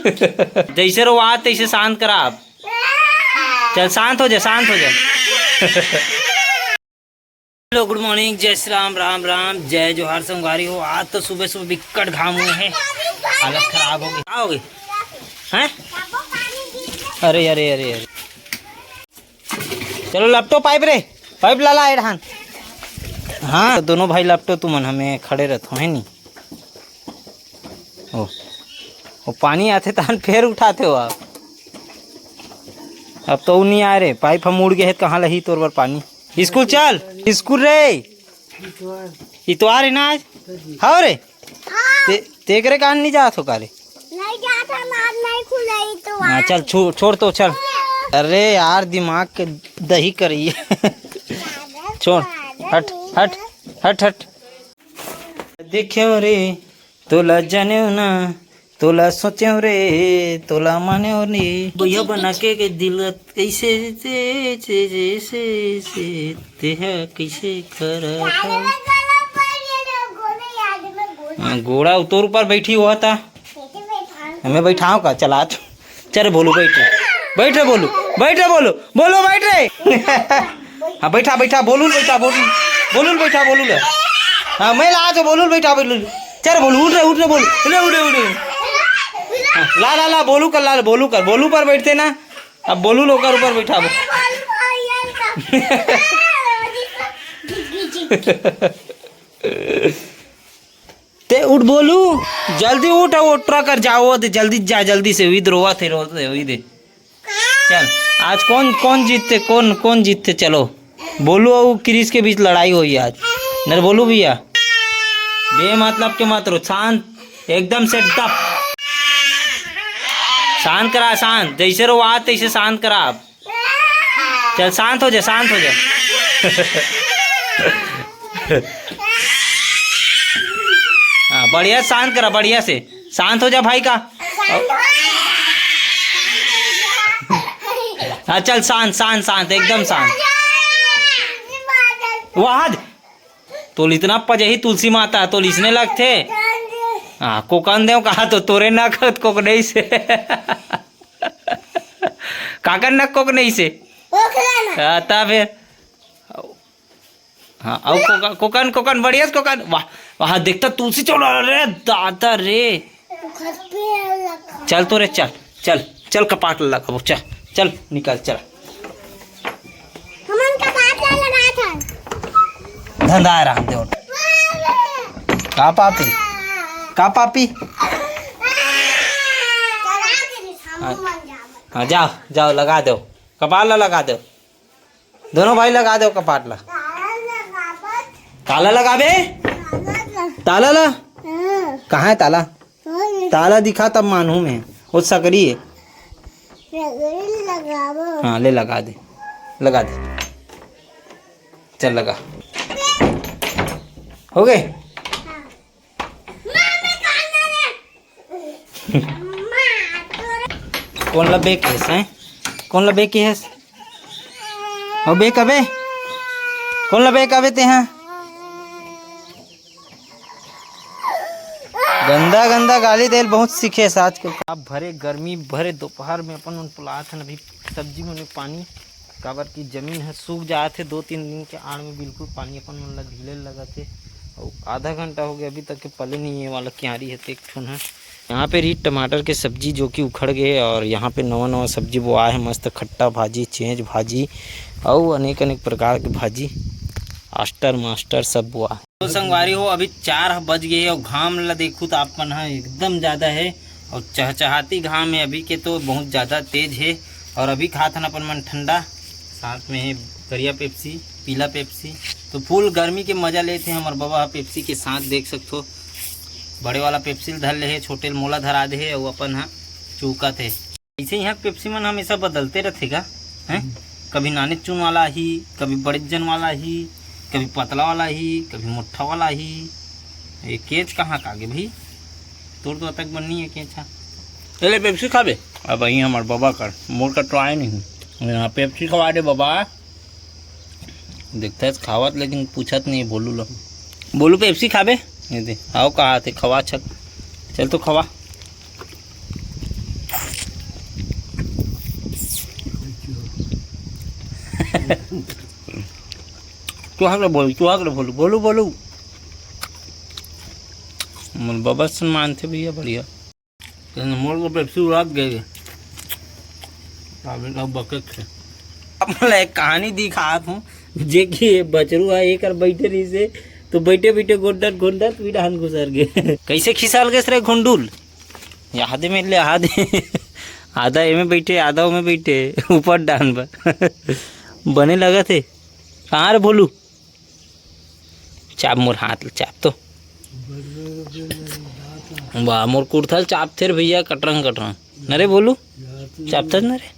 जैसे रो आ तैसे शांत करा आप। चल शांत हो जा, शांत हो जा। हेलो गुड मॉर्निंग, जय श्री राम, राम राम, जय जोहार संगवारी हो। आज तो सुबह सुबह बिकट घाम हुए हैं, हालत खराब हो गई। क्या हो गई हैं? अरे अरे अरे अरे, चलो लपटो पाइप रे, पाइप ला ला एडहान। हाँ दोनों भाई लपटो, तुमन हमें खड़े रहते है नी। वो पानी आते तहन फिर उठाते हो आप। अब तो नहीं आ रहे, पाइप हम उड़ गए हैं, कहाँ लही तोर बार पानी। स्कूल चल, स्कूल रे, इतवार है ना आज। हाँ रे, तेरे कान नहीं जात हो कारे? नहीं जाता, नहीं खुले तो। हाँ चल छोड़ तो चल। अरे यार दिमाग के दही करिए। छोड़, हट हट हट हट। देखियो रे तोला जाने ना, तोला सोचे रे, तोला माने रे। भैया बना के दिल कैसे से कैसे कर घोड़ा उतोर ऊपर बैठी हुआ था, हमें बैठाओ का चला। चल बोलो बैठे, बैठे बोलो, बैठे बोलो, बोलो बैठे। हाँ बैठा बैठा बोलू, बैठा बोलू, बोलू बैठा बोलू। हाँ मैं ला तो बोलू बैठा बोलू। चल बोलू, उठ रहे बोलू, उठे उठे उठे। ला ला ला बोलू कर, ला बोलू कर, बोलू पर बैठते ना। अब बोलू लोकर ऊपर बैठा बो। ते उठ बोलू, जल्दी उठ, उठा कर जाओ, जल्दी जा, जल्दी से। इधर रोवा थे, रोते इधर। चल आज कौन जीतते, कौन जीतते। चलो बोलू और क्रिस के बीच लड़ाई हुई आज। नर बोलू भैया, बे मतलब के मत रो, शांत एकदम से डप। शांत करा, शांत जैसे रो आ तैसे शांत करा आप। चल शांत हो जा, शांत हो जा। हाँ बढ़िया शांत करा, बढ़िया से शांत हो जा भाई का। हाँ चल शांत शांत शांत, एकदम शांत। वहां तो इतना पजही तुलसी माता तो लिसने लगते। हाँ कोकन देव कहा तो तोरे न खत कोक नहीं से। काकर न कोक नहीं से आता फिर। हाँ और कोकन कोकन बढ़िया कोकन। वाह वहाँ देखता तुलसी चलो रे दादा रे। चल तो रे, चल चल चल कपाट लगा, चल चल निकल चल। धंधा रहा दे का पापी, का पापी। हाँ जाओ जाओ लगा दो, कपाट ला लगा दो, दोनों भाई लगा दो कपाट ला। ताला लगा बे, ताला ला कहाँ है ताला? ताला दिखा तब मानू में, वो सकरी है। हाँ ले लगा दे, लगा दे, चल लगा, हो गए। कौन ला बेक है? कौन ला बेक है? हो बेक अबे, कौन ला बेक अबे ते हैं? गंदा गंदा गाली देल बहुत सीखे आज के। आप भरे गर्मी भरे दोपहर में अपन उन पुलात है, अभी सब्जी में पानी काबर की जमीन है सूख जाए थे 2-3 दिन के आड़ में, बिल्कुल पानी अपन मन ढीले लगा थे। और आधा घंटा हो गया अभी तक के पले नहीं है वाला क्यारी है एक ठून है। यहाँ पे रीट टमाटर के सब्जी जो कि उखड़ गए, और यहाँ पे नवा नवा सब्जी बोआ है, मस्त खट्टा भाजी, चेंज भाजी और अनेक अनेक प्रकार की भाजी, आस्टर मास्टर सब बोआ है। तो संगवारी हो अभी 4 बज गए और घाम ला देखूँ तो आप मन एकदम ज़्यादा है, और चहचहाती घाम है अभी के, तो बहुत ज़्यादा तेज है। और अभी खात हन अपन मन ठंडा, साथ में है करिया पेप्सी, पीला पेप्सी, तो फुल गर्मी के मजा लेते हैं। हमारे बाबा पेप्सी के साथ देख सकते हो, बड़े वाला पेप्सी धर ले है, छोटे मोला धरा दे है, और अपन हाँ चूका थे। ऐसे यहाँ पेप्सी मन हमेशा बदलते रहेगा हैं, कभी नाने चून वाला ही, कभी बड़े जन वाला ही, कभी पतला वाला ही, कभी मुट्ठा वाला ही। ये केच कहाँ का आगे भाई, तोड़ तो तक बननी है केच। चले पेप्सी खा बे। अब वही हमारे बाबा का मोर का तो आए नहीं, यहाँ पेप्सी खवा दे बाबा। देखता है खावत लेकिन पूछत नहीं, बोलू लो बोलू पेप्सी खाबे, ये दे आओ कहा थे खवा छक, चल तो खवा। चुहागले बोलू बोलू बोलू मन बाबा सम्मान थे भैया बढ़िया मोर को पेप्सी उड़ा गए बकेट से अब मैं एक कहानी दिखात हूँ जे कि बचरू है एक बैठे रही से तो बैठे बैठे गोडत गोडत भी डान गुजर गए कैसे खिसाल गए रे घुंडुल यादे में ले आधे आधा में बैठे आधा में बैठे ऊपर डान पर बने लगा थे कहाँ रे बोलू चाप मोर हाथ चाप तो वाह मोर कुर्था चाप थे भैया कटरंग कटरंग नरे बोलू चाप था नरे